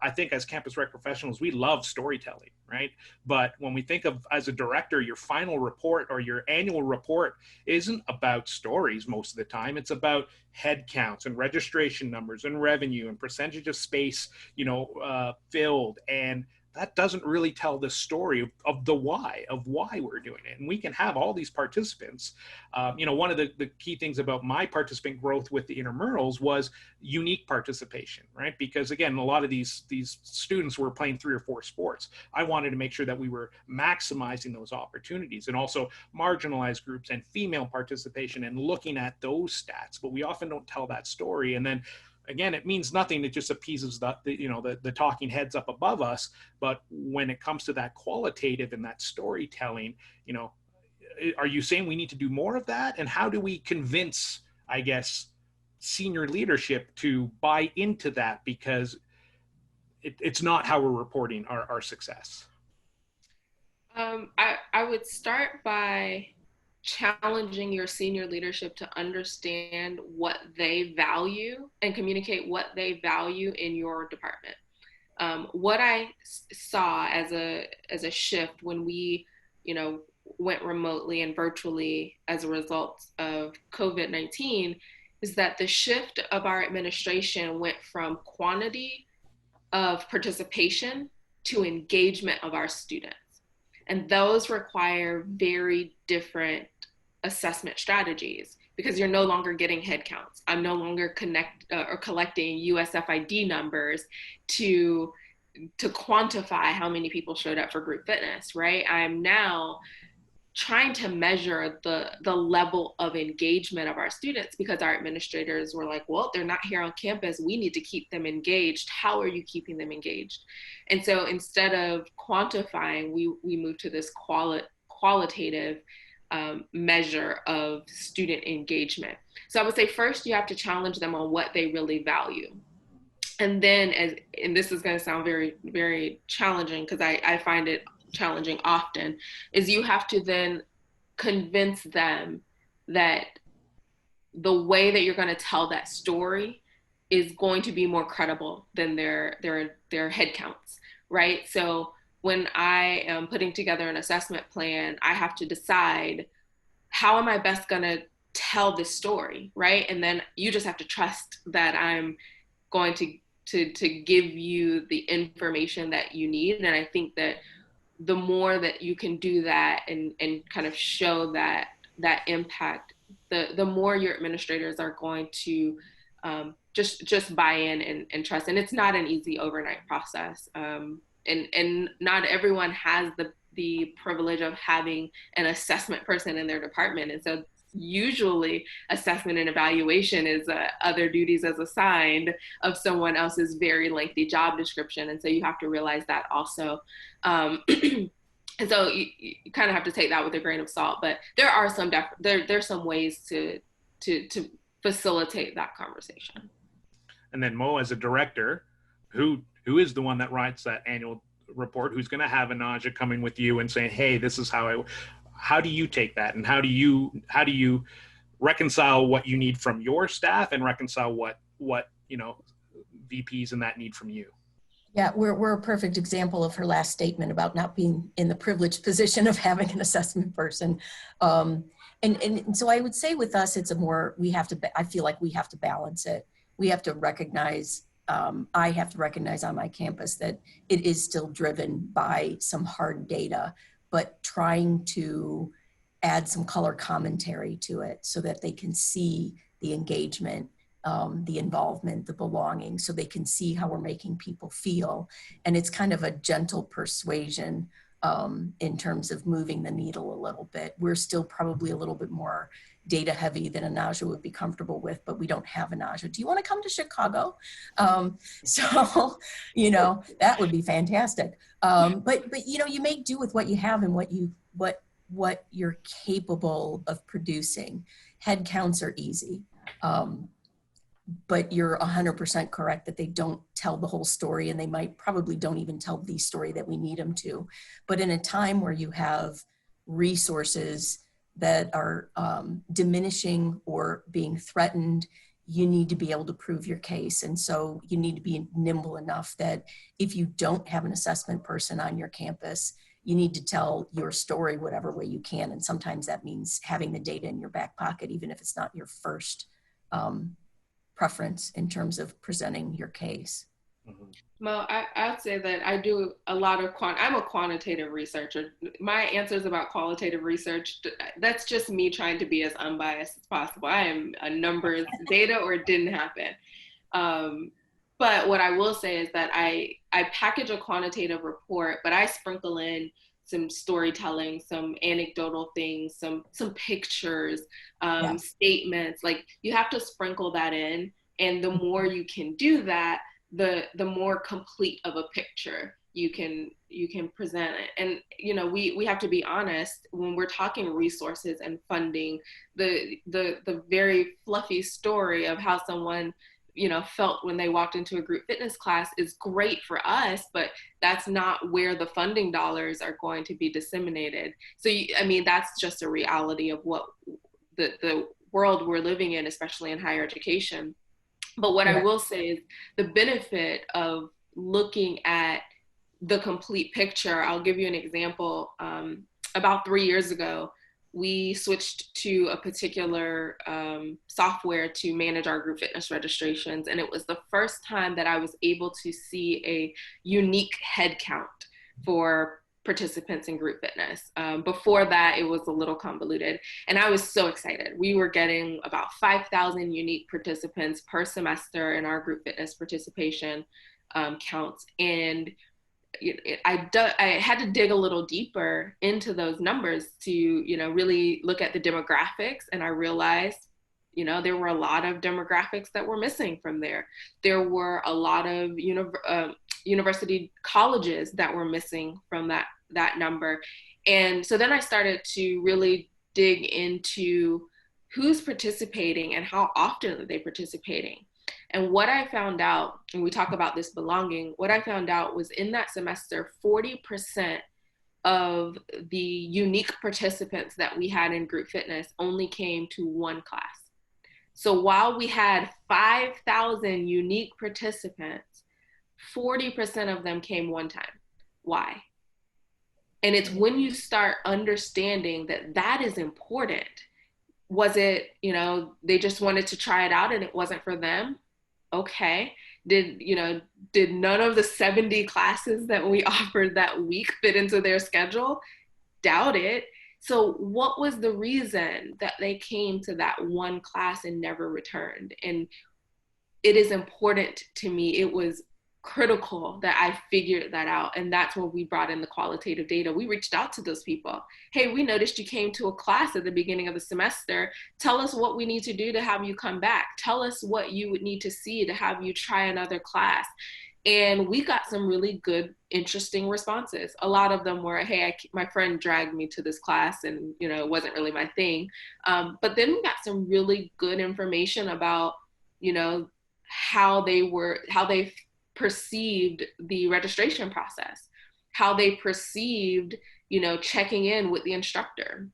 Speaker 1: I think as campus rec professionals, we love storytelling, right? But when we think of, as a director, your final report or your annual report isn't about stories most of the time. It's about head counts and registration numbers and revenue and percentage of space, filled. And that doesn't really tell the story of why we're doing it. And we can have all these participants. One of the key things about my participant growth with the intramurals was unique participation, right? Because again, a lot of these students were playing 3 or 4 sports. I wanted to make sure that we were maximizing those opportunities, and also marginalized groups and female participation, and looking at those stats. But we often don't tell that story. And then again, it means nothing. It just appeases the talking heads up above us. But when it comes to that qualitative and that storytelling, are you saying we need to do more of that? And how do we convince, I guess, senior leadership to buy into that? Because it's not how we're reporting our success.
Speaker 2: I would start by challenging your senior leadership to understand what they value and communicate what they value in your department. What I saw as a shift when we, went remotely and virtually as a result of COVID-19 is that the shift of our administration went from quantity of participation to engagement of our students. And those require very different assessment strategies, because you're no longer getting head counts. I'm no longer collecting USFID numbers to quantify how many people showed up for group fitness, right? I'm now trying to measure the level of engagement of our students, because our administrators were like, well, they're not here on campus. We need to keep them engaged. How are you keeping them engaged? And so instead of quantifying, we moved to this qualitative measure of student engagement. So I would say first you have to challenge them on what they really value. And then, and this is going to sound very, very challenging, because I find it challenging often, is you have to then convince them that the way that you're going to tell that story is going to be more credible than their head counts, right? So when I am putting together an assessment plan, I have to decide, how am I best going to tell this story, right? And then you just have to trust that I'm going to give you the information that you need. And I think that the more that you can do that and kind of show that impact, the more your administrators are going to just buy in and trust. And it's not an easy overnight process. And not everyone has the privilege of having an assessment person in their department. And so usually assessment and evaluation is other duties as assigned of someone else's very lengthy job description. And so you have to realize that also. And so you kind of have to take that with a grain of salt, but there are there's some ways to facilitate that conversation.
Speaker 1: And then Mo, as a director, who is the one that writes that annual report, who's going to have A'Naja coming with you and saying, hey, this is how do you take that? And how do you reconcile what you need from your staff and reconcile what VPs and that need from you?
Speaker 3: Yeah, we're a perfect example of her last statement about not being in the privileged position of having an assessment person. And so I would say with us, I feel like we have to balance it. We have to recognize, I have to recognize on my campus that it is still driven by some hard data, but trying to add some color commentary to it so that they can see the engagement, the involvement, the belonging, so they can see how we're making people feel. And it's kind of a gentle persuasion in terms of moving the needle a little bit. We're still probably a little bit more data heavy than A'Naja would be comfortable with, but we don't have A'Naja. Do you want to come to Chicago? So, that would be fantastic. But you make do with what you have and what you're capable of producing. Head counts are easy. But you're 100% correct that they don't tell the whole story, and they probably don't even tell the story that we need them to. But in a time where you have resources that are diminishing or being threatened, you need to be able to prove your case. And so you need to be nimble enough that if you don't have an assessment person on your campus, you need to tell your story whatever way you can. And sometimes that means having the data in your back pocket, even if it's not your first preference in terms of presenting your case.
Speaker 2: Mo, I'd say that I do a lot of I'm a quantitative researcher. My answers about qualitative research, that's just me trying to be as unbiased as possible. I am a numbers, data, or it didn't happen. But what I will say is that I package a quantitative report, but I sprinkle in some storytelling, some anecdotal things, some pictures, statements. Like, you have to sprinkle that in, and the more you can do that, the more complete of a picture you can present it. And we have to be honest when we're talking resources and funding. The very fluffy story of how someone felt when they walked into a group fitness class is great for us, but that's not where the funding dollars are going to be disseminated. So that's just a reality of what the world we're living in, especially in higher education. But what I will say is the benefit of looking at the complete picture. I'll give you an example. About 3 years ago, we switched to a particular software to manage our group fitness registrations. And it was the first time that I was able to see a unique head count for participants in group fitness. Before that, it was a little convoluted, and I was so excited. We were getting about 5,000 unique participants per semester in our group fitness participation counts. And I had to dig a little deeper into those numbers to, really look at the demographics. And I realized, there were a lot of demographics that were missing from there. There were a lot of university colleges that were missing from that number. And so then I started to really dig into who's participating and how often are they participating. And what I found out, and we talk about this belonging, what I found out was in that semester, 40% of the unique participants that we had in group fitness only came to one class. So while we had 5,000 unique participants, 40% of them came one time. Why? And it's when you start understanding that is important. Was it, they just wanted to try it out and it wasn't for them? Okay. Did none of the 70 classes that we offered that week fit into their schedule? Doubt it. So what was the reason that they came to that one class and never returned? And it is important to me. It was critical that I figured that out. And that's when we brought in the qualitative data. We reached out to those people. Hey, we noticed you came to a class at the beginning of the semester. Tell us what we need to do to have you come back. Tell us what you would need to see to have you try another class. And we got some really good, interesting responses. A lot of them were, hey, my friend dragged me to this class and, you know, it wasn't really my thing. But then we got some really good information about, you know, how they perceived the registration process, how they perceived, you know, checking in with the instructor,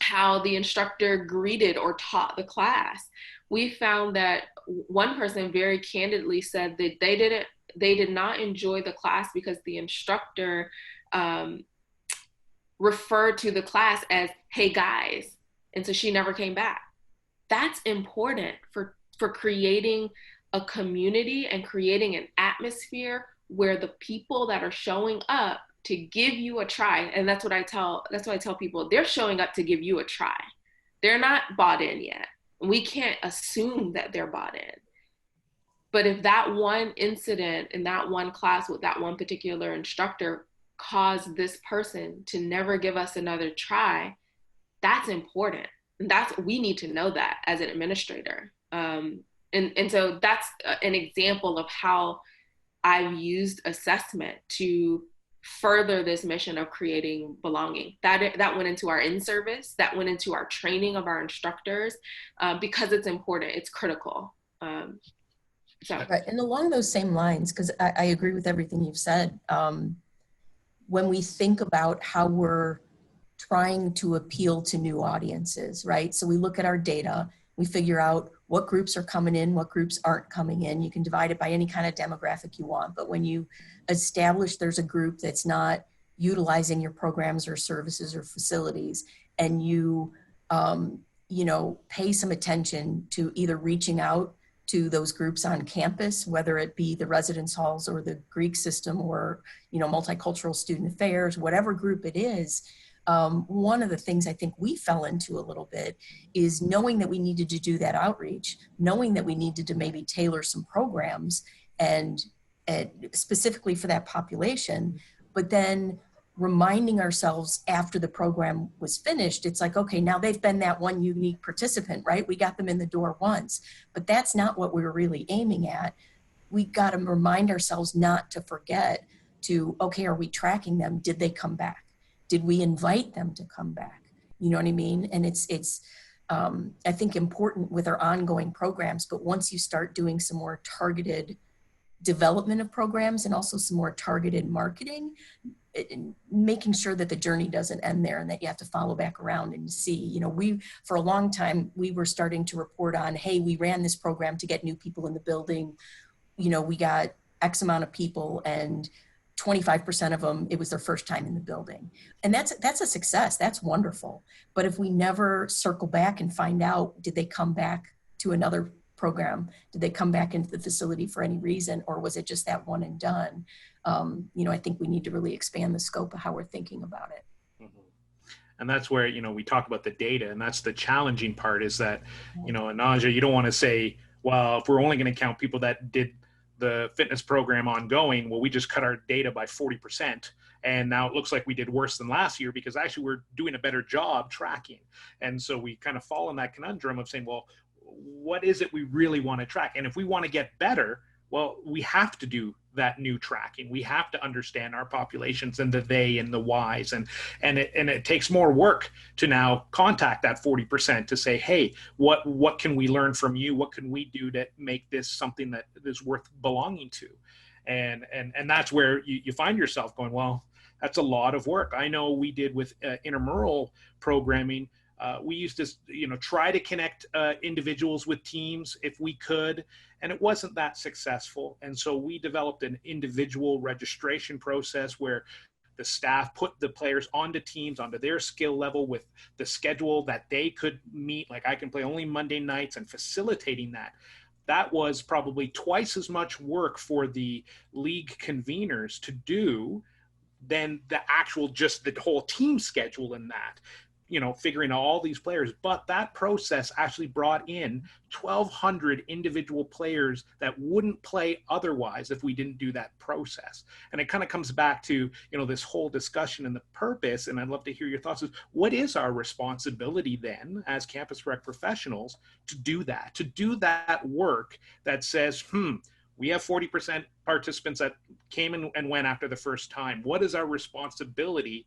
Speaker 2: how the instructor greeted or taught the class. We found that one person very candidly said that they did not enjoy the class because the instructor referred to the class as, hey guys, and so she never came back. That's important for creating a community and creating an atmosphere where the people that are showing up to give you a try, and that's what I tell people, they're showing up to give you a try. They're not bought in yet. We can't assume that they're bought in. But if that one incident in that one class with that one particular instructor caused this person to never give us another try, that's important. And we need to know that as an administrator. And so that's an example of how I've used assessment to further this mission of creating belonging. That went into our in-service, that went into our training of our instructors, because it's important, it's critical.
Speaker 3: Right, and along those same lines, because I agree with everything you've said, when we think about how we're trying to appeal to new audiences, right? So we look at our data, we figure out what groups are coming in, what groups aren't coming in. You can divide it by any kind of demographic you want, but when you establish there's a group that's not utilizing your programs or services or facilities, and you, you know, pay some attention to either reaching out to those groups on campus, whether it be the residence halls or the Greek system or, you know, multicultural student affairs, whatever group it is. One of the things I think we fell into a little bit is knowing that we needed to do that outreach, knowing that we needed to maybe tailor some programs and specifically for that population, but then reminding ourselves after the program was finished, it's like, okay, now they've been that one unique participant, right? We got them in the door once, but that's not what we were really aiming at. We got to remind ourselves not to forget to, okay, are we tracking them? Did they come back? Did we invite them to come back? You know what I mean? And it's I think important with our ongoing programs, but once you start doing some more targeted development of programs and also some more targeted marketing, making sure that the journey doesn't end there and that you have to follow back around and see, you know, for a long time, we were starting to report on, hey, we ran this program to get new people in the building. You know, we got X amount of people and 25% of them, it was their first time in the building. And that's a success, that's wonderful. But if we never circle back and find out, did they come back to another program? Did they come back into the facility for any reason? Or was it just that one and done? You know, I think we need to really expand the scope of how we're thinking about it.
Speaker 1: And that's where, you know, we talk about the data, and that's the challenging part is that, you know, A'Naja, you don't want to say, well, if we're only going to count people that did the fitness program ongoing, well, we just cut our data by 40%. And now it looks like we did worse than last year because actually we're doing a better job tracking. And so we kind of fall in that conundrum of saying, well, what is it we really want to track? And if we want to get better, well, we have to do that new tracking. We have to understand our populations and the they and the whys. And it takes more work to now contact that 40% to say, hey, what can we learn from you? What can we do to make this something that is worth belonging to? And that's where you find yourself going, well, that's a lot of work. I know we did with intramural programming. We used to, you know, try to connect individuals with teams if we could, and it wasn't that successful. And so we developed an individual registration process where the staff put the players onto teams, onto their skill level with the schedule that they could meet. Like I can play only Monday nights, and facilitating that. That was probably twice as much work for the league conveners to do than the actual, just the whole team schedule in that. figuring out all these players, but that process actually brought in 1,200 individual players that wouldn't play otherwise if we didn't do that process. And it kind of comes back to, this whole discussion and the purpose. And I'd love to hear your thoughts. Is what is our responsibility then as campus rec professionals to do that work that says, we have 40% participants that came and went after the first time. What is our responsibility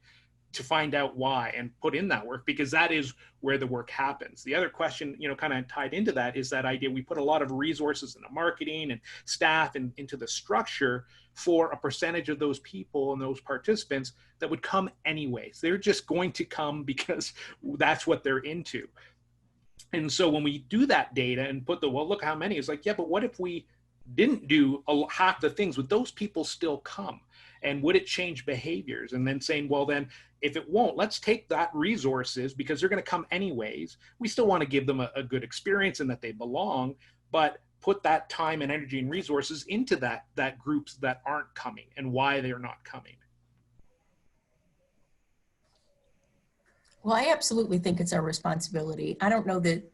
Speaker 1: to find out why and put in that work? Because that is where the work happens. The other question, kind of tied into that, is that idea we put a lot of resources into marketing and staff and into the structure for a percentage of those people and those participants that would come anyways. They're just going to come because that's what they're into. And so when we do that data and put look how many, it's like, yeah, but what if we didn't do half the things? Would those people still come? And would it change behaviors? And then saying, well, then if it won't, let's take that resources, because they're going to come anyways. We still want to give them a good experience and that they belong, but put that time and energy and resources into that groups that aren't coming and why they're not coming.
Speaker 3: Well, I absolutely think it's our responsibility. I don't know that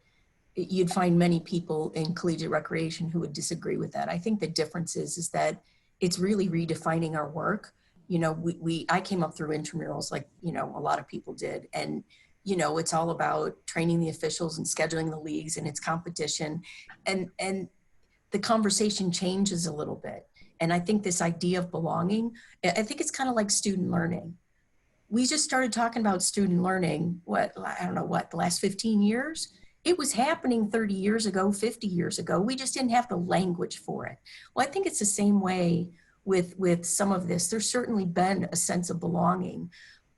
Speaker 3: you'd find many people in collegiate recreation who would disagree with that. I think the difference is that it's really redefining our work. I came up through intramurals like, a lot of people did. And, it's all about training the officials and scheduling the leagues, and it's competition. And the conversation changes a little bit. And I think this idea of belonging, I think it's kind of like student learning. We just started talking about student learning, the last 15 years? It was happening 30 years ago, 50 years ago. We just didn't have the language for it. Well, I think it's the same way with some of this. There's certainly been a sense of belonging,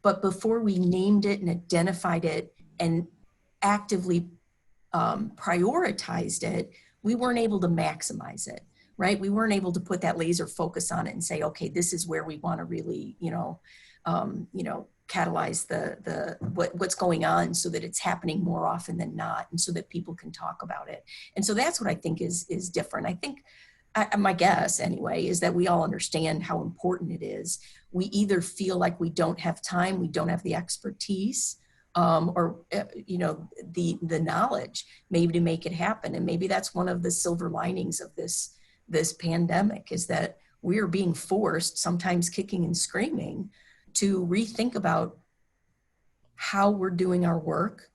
Speaker 3: but before we named it and identified it and actively prioritized it, we weren't able to maximize it, right? We weren't able to put that laser focus on it and say, okay, this is where we want to really, catalyze what's going on so that it's happening more often than not, and so that people can talk about it. And so that's what I think is different. I think my guess anyway is that we all understand how important it is. We either feel like we don't have time, we don't have the expertise, or the knowledge maybe to make it happen. And maybe that's one of the silver linings of this pandemic, is that we are being forced, sometimes kicking and screaming, to rethink about how we're doing our work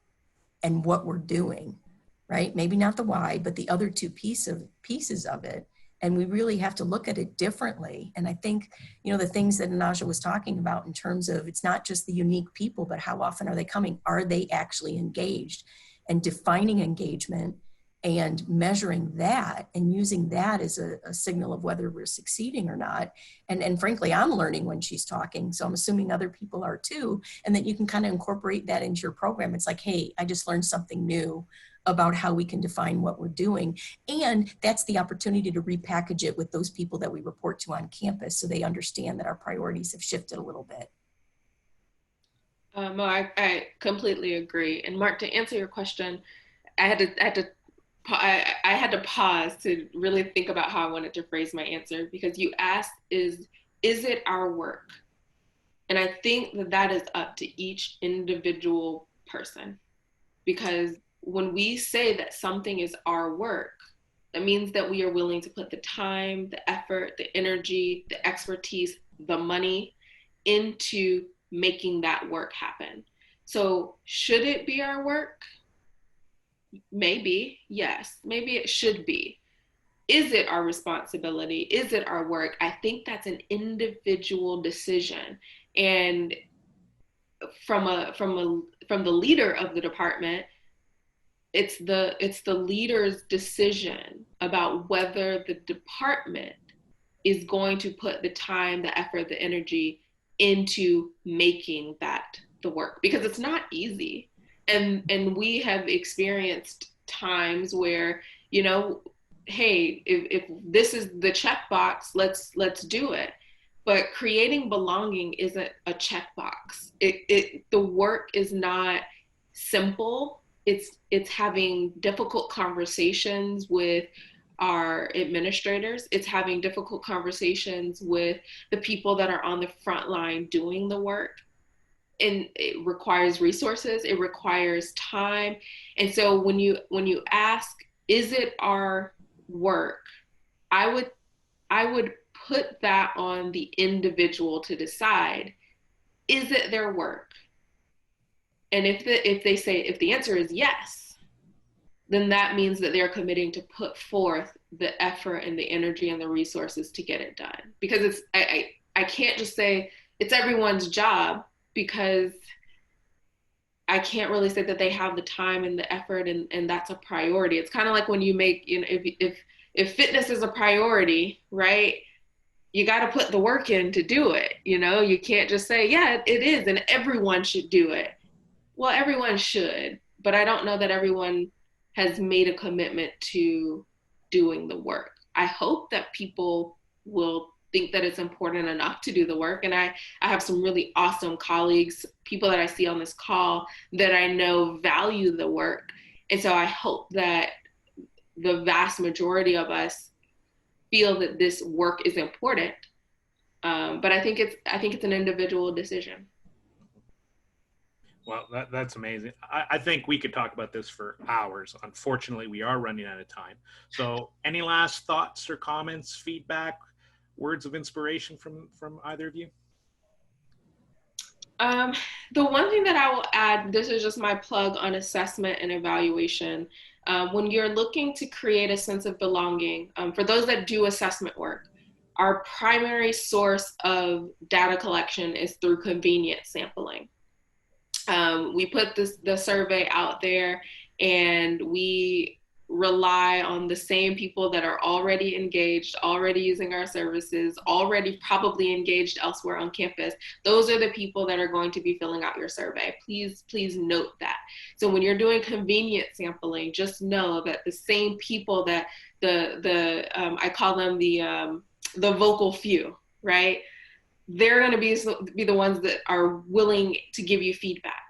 Speaker 3: and what we're doing, right? Maybe not the why, but the other two pieces of it. And we really have to look at it differently. And I think, the things that A'Naja was talking about in terms of, it's not just the unique people, but how often are they coming? Are they actually engaged? And defining engagement and measuring that and using that as a signal of whether we're succeeding or not. And frankly, I'm learning when she's talking, so I'm assuming other people are too, and that you can kind of incorporate that into your program. It's like, hey, I just learned something new about how we can define what we're doing. And that's the opportunity to repackage it with those people that we report to on campus, so they understand that our priorities have shifted a little bit.
Speaker 2: I completely agree. And Mark, to answer your question, I had to pause to really think about how I wanted to phrase my answer, because you asked, is it our work? And I think that is up to each individual person, because when we say that something is our work, that means that we are willing to put the time, the effort, the energy, the expertise, the money into making that work happen. So should it be our work? Maybe, yes. Maybe it should be. Is it our responsibility? Is it our work? I think that's an individual decision. And from the leader of the department, it's the leader's decision about whether the department is going to put the time, the effort, the energy into making that the work, because it's not easy. And we have experienced times where, hey, if this is the checkbox, let's do it. But creating belonging isn't a checkbox. The work is not simple. It's having difficult conversations with our administrators. It's having difficult conversations with the people that are on the front line doing the work. and it requires resources, it requires time. And so when you ask, is it our work? I would put that on the individual to decide, is it their work? And if the answer is yes, then that means that they're committing to put forth the effort and the energy and the resources to get it done. Because I can't just say it's everyone's job, because I can't really say that they have the time and the effort, and that's a priority. It's kind of like when you make, if fitness is a priority, right? You got to put the work in to do it. You can't just say, yeah, it is, and everyone should do it. Well, everyone should, but I don't know that everyone has made a commitment to doing the work. I hope that people will think that it's important enough to do the work. And I have some really awesome colleagues, people that I see on this call that I know value the work. And so I hope that the vast majority of us feel that this work is important. But I think it's an individual decision.
Speaker 1: Well, that's amazing. I think we could talk about this for hours. Unfortunately, we are running out of time. So any last thoughts or comments, feedback, words of inspiration from either of you?
Speaker 2: The one thing that I will add, this is just my plug on assessment and evaluation. When you're looking to create a sense of belonging, for those that do assessment work, our primary source of data collection is through convenience sampling. We put the survey out there, and we rely on the same people that are already engaged, already using our services, already probably engaged elsewhere on campus. Those are the people that are going to be filling out your survey. Please note that. So when you're doing convenience sampling, just know that the same people that I call them the vocal few, right? They're going to be the ones that are willing to give you feedback.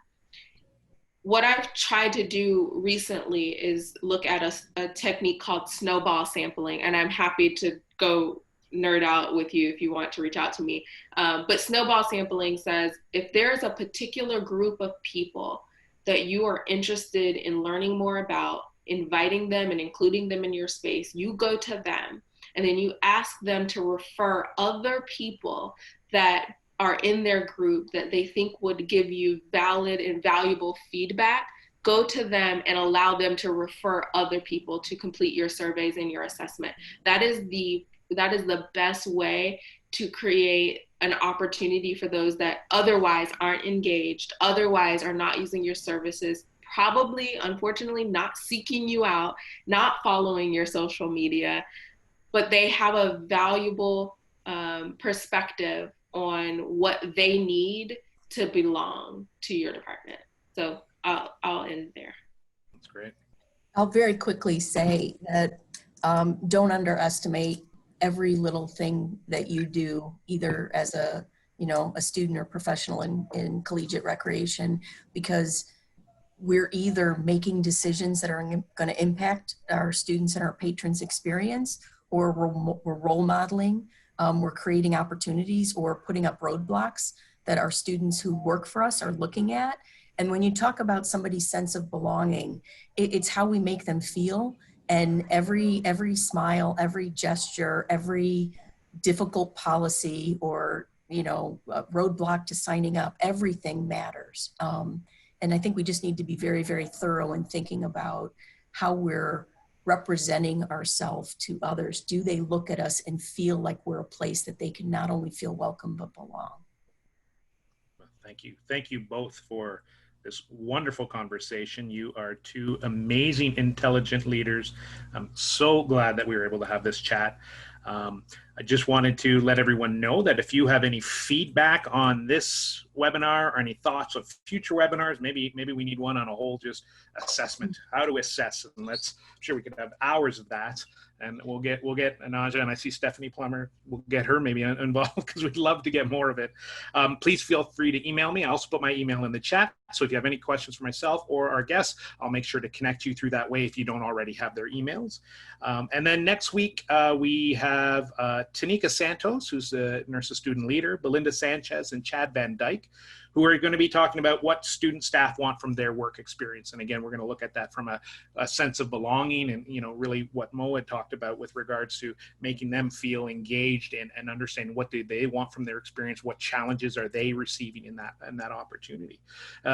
Speaker 2: What I've tried to do recently is look at a technique called snowball sampling, and I'm happy to go nerd out with you if you want to reach out to me. But snowball sampling says, if there's a particular group of people that you are interested in learning more about, inviting them and including them in your space, you go to them, and then you ask them to refer other people that are in their group that they think would give you valid and valuable feedback. Go to them and allow them to refer other people to complete your surveys and your assessment. That is the best way to create an opportunity for those that otherwise aren't engaged, otherwise are not using your services, probably, unfortunately, not seeking you out, not following your social media, but they have a valuable perspective on what they need to belong to your department. So I'll end there.
Speaker 1: That's great.
Speaker 3: I'll very quickly say that don't underestimate every little thing that you do, either as a student or professional in collegiate recreation, because we're either making decisions that are going to impact our students and our patrons' experience, or we're role modeling. We're creating opportunities or putting up roadblocks that our students who work for us are looking at. And when you talk about somebody's sense of belonging, it's how we make them feel. And every smile, every gesture, every difficult policy or roadblock to signing up, everything matters. And I think we just need to be very, very thorough in thinking about how we're representing ourselves to others. Do they look at us and feel like we're a place that they can not only feel welcome, but belong?
Speaker 1: Thank you. Thank you both for this wonderful conversation. You are two amazing, intelligent leaders. I'm so glad that we were able to have this chat. I just wanted to let everyone know that if you have any feedback on this webinar or any thoughts of future webinars, maybe we need one on a whole just assessment, how to assess, and I'm sure we could have hours of that. And we'll get A'Naja, and I see Stephanie Plummer, we'll get her maybe involved because we'd love to get more of it. Please feel free to email me. I'll also put my email in the chat. So if you have any questions for myself or our guests, I'll make sure to connect you through that way if you don't already have their emails. And then next week, we have Tanika Santos, who's the NIRSA student leader, Belinda Sanchez, and Chad Van Dyke, who are going to be talking about what student staff want from their work experience. And again, we're going to look at that from a sense of belonging and, really what Mo had talked about with regards to making them feel engaged and understanding what do they want from their experience, what challenges are they receiving in that opportunity.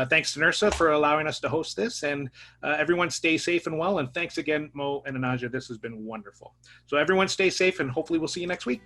Speaker 1: Thanks to NIRSA for allowing us to host this, and everyone stay safe and well. And thanks again, Mo and A'Naja. This has been wonderful. So everyone stay safe, and hopefully we'll see you next week.